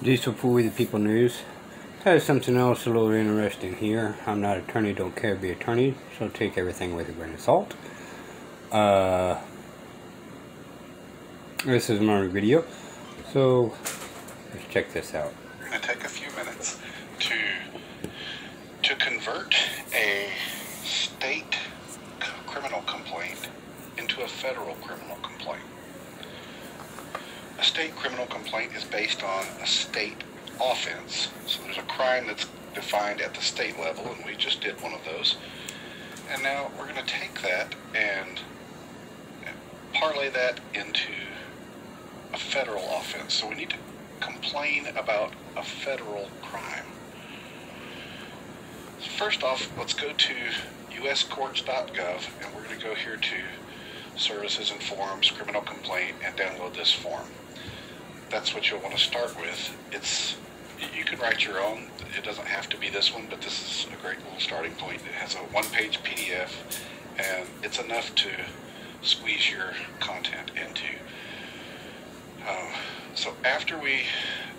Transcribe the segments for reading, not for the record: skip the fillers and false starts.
Diesel Fool with the People News. Has something else a little interesting here. I'm not an attorney, don't care to be an attorney, so take everything with a grain of salt. This is my video, so let's check this out. We're going to take a few minutes to convert a state criminal complaint into a federal criminal complaint. A state criminal complaint is based on a state offense. So there's a crime that's defined at the state level, and we just did one of those. And now we're going to take that and parlay that into a federal offense. So we need to complain about a federal crime. So first off, let's go to uscourts.gov, and we're going to go here to Services and Forms, Criminal Complaint, and download this form. That's what you'll want to start with. You can write your own. It doesn't have to be this one, but this is a great little starting point. It has a one-page PDF, and it's enough to squeeze your content into. So after we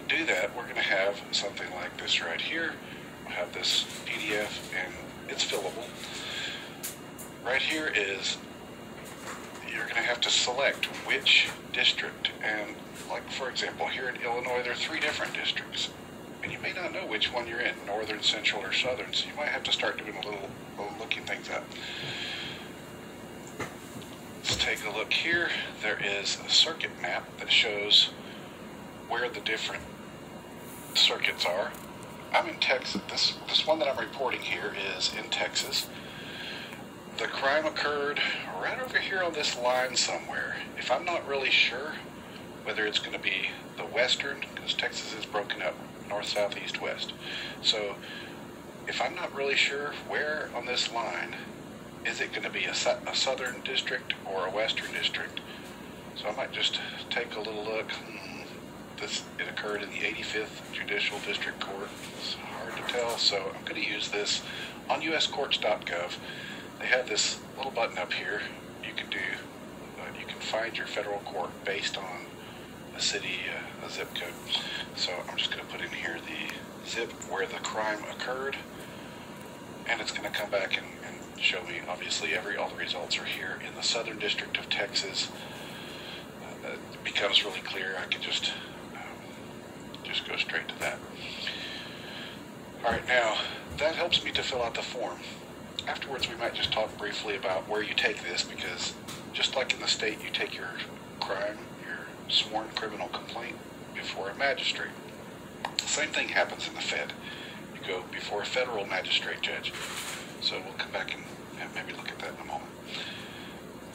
do that, we're going to have something like this right here. We'll have this PDF, and it's fillable. Right here is, you're going to have to select which district, and like for example here in Illinois there are 3 different districts, and you may not know which one you're in, northern, central, or southern, so you might have to start doing a little looking things up. Let's take a look here. There is a circuit map that shows where the different circuits are. I'm in Texas. This one that I'm reporting here is in Texas. The crime occurred right over here on this line somewhere. If I'm not really sure whether it's going to be the western, because Texas is broken up north, south, east, west. So if I'm not really sure where on this line, is it going to be a southern district or a western district? So I might just take a little look. It occurred in the 85th Judicial District Court. It's hard to tell, so I'm going to use this on uscourts.gov. They have this little button up here. You can find your federal court based on a city, a zip code. So I'm just going to put in here the zip where the crime occurred, and it's going to come back and show me, obviously, all the results are here. In the Southern District of Texas, it becomes really clear. I can just go straight to that. Alright, now, that helps me to fill out the form. Afterwards, we might just talk briefly about where you take this, because just like in the state, you take your crime, your sworn criminal complaint, before a magistrate. The same thing happens in the Fed. You go before a federal magistrate judge. So we'll come back and maybe look at that in a moment.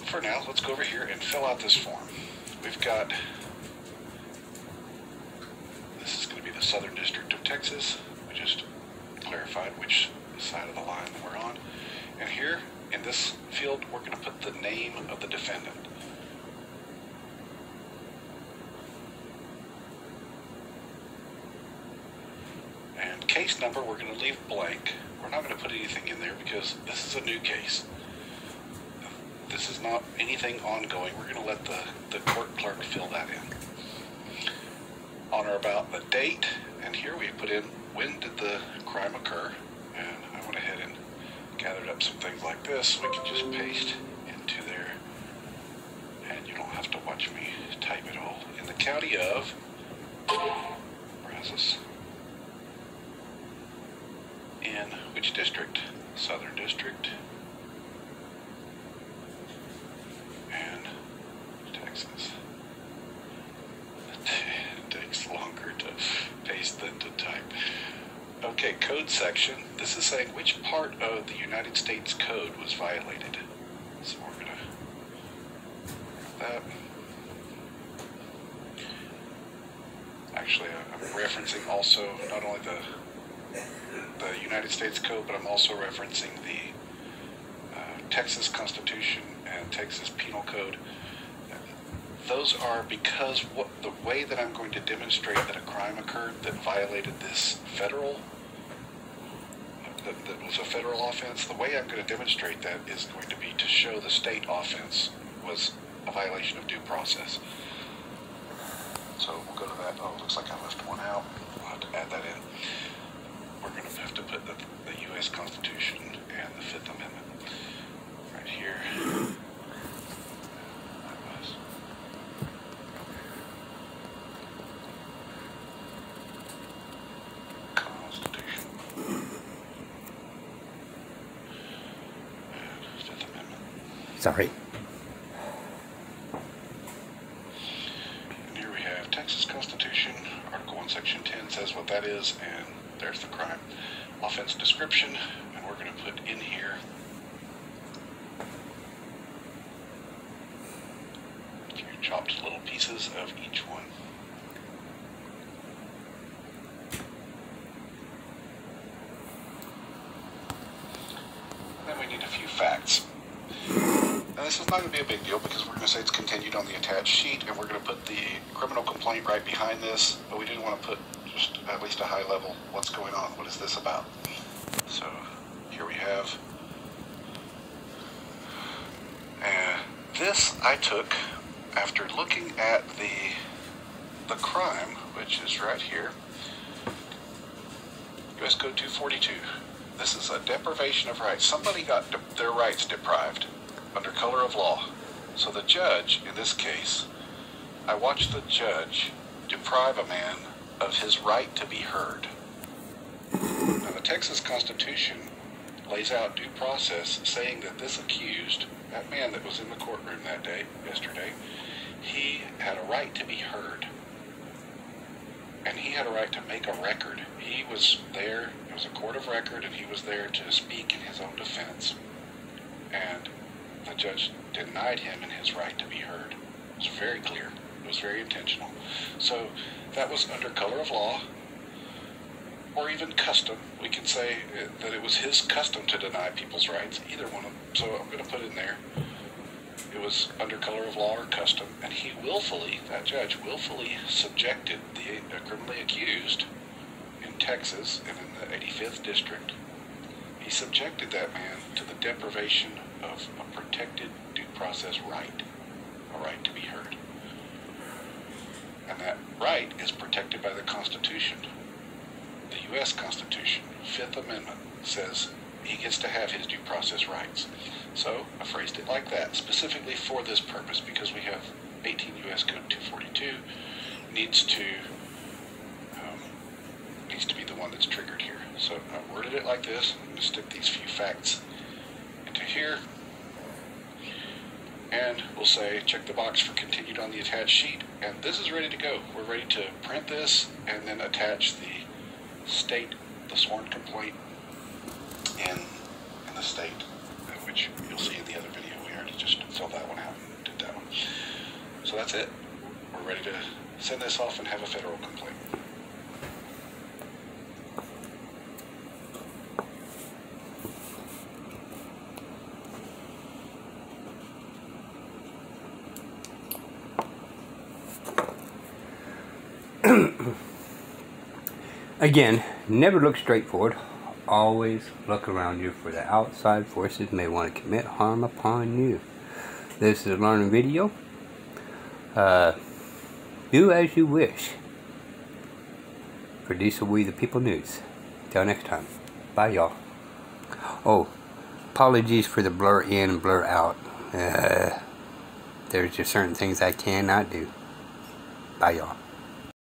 For now, let's go over here and fill out this form. We've got, this is going to be the Southern District of Texas. We just clarified which side of the line we're on. And here, in this field, we're going to put the name of the defendant. And case number, we're going to leave blank. We're not going to put anything in there because this is a new case. This is not anything ongoing. We're going to let the court clerk fill that in. On or about the date, and here we put in when did the crime occur, and I went ahead and gathered up some things like this. We can just paste into there, and you don't have to watch me type it all. In the county of Brazos. In which district? Southern District. And Texas. It takes longer to paste than to type. Okay, code section. This is saying which part of the United States Code was violated. So we're going to that. Actually, I'm referencing also not only the United States Code, but I'm also referencing the Texas Constitution and Texas Penal Code. Those are because the way that I'm going to demonstrate that a crime occurred that violated this federal, that was a federal offense, the way I'm going to demonstrate that is going to be to show the state offense was a violation of due process. So we'll go to that. Oh, it looks like I left one out. Sorry. And here we have Texas Constitution, Article 1, Section 10 says what that is, and there's the crime. Offense description, and we're going to put in here a few chopped little pieces of each one. And then we need a few facts. Now this is not going to be a big deal because we're going to say it's continued on the attached sheet, and we're going to put the criminal complaint right behind this, but we didn't want to put just at least a high level, what's going on, what is this about? So here we have, and this I took after looking at the crime, which is right here, U.S. Code 242. This is a deprivation of rights. Somebody got their rights deprived under color of law. So the judge, in this case, I watched the judge deprive a man of his right to be heard. Now the Texas Constitution lays out due process, saying that this accused, that man that was in the courtroom that day, yesterday, he had a right to be heard. And he had a right to make a record. He was there, it was a court of record, and he was there to speak in his own defense. And the judge denied him in his right to be heard. It was very clear. It was very intentional. So that was under color of law, or even custom. We can say that it was his custom to deny people's rights, either one of them. So I'm going to put in there, it was under color of law or custom, and he willfully, that judge willfully subjected the criminally accused in Texas and in the 85th District. He subjected that man to the deprivation of a protected due process right, a right to be heard. And that right is protected by the Constitution. The U.S. Constitution, 5th Amendment, says he gets to have his due process rights. So I phrased it like that, specifically for this purpose, because we have 18 U.S. Code 242 needs to be the one that's triggered here. So I worded it like this. I'm going to stick these few facts into here. And we'll say, check the box for continued on the attached sheet. And this is ready to go. We're ready to print this and then attach the state, the sworn complaint in the state, which you'll see in the other video. We already just filled that one out and did that one. So that's it. We're ready to send this off and have a federal complaint. Again, never look straight forward. Always look around you, for the outside forces may want to commit harm upon you. This is a learning video. Do as you wish. For Diesel We the People News. Till next time. Bye, y'all. Oh, apologies for the blur in and blur out. There's just certain things I cannot do. Bye, y'all.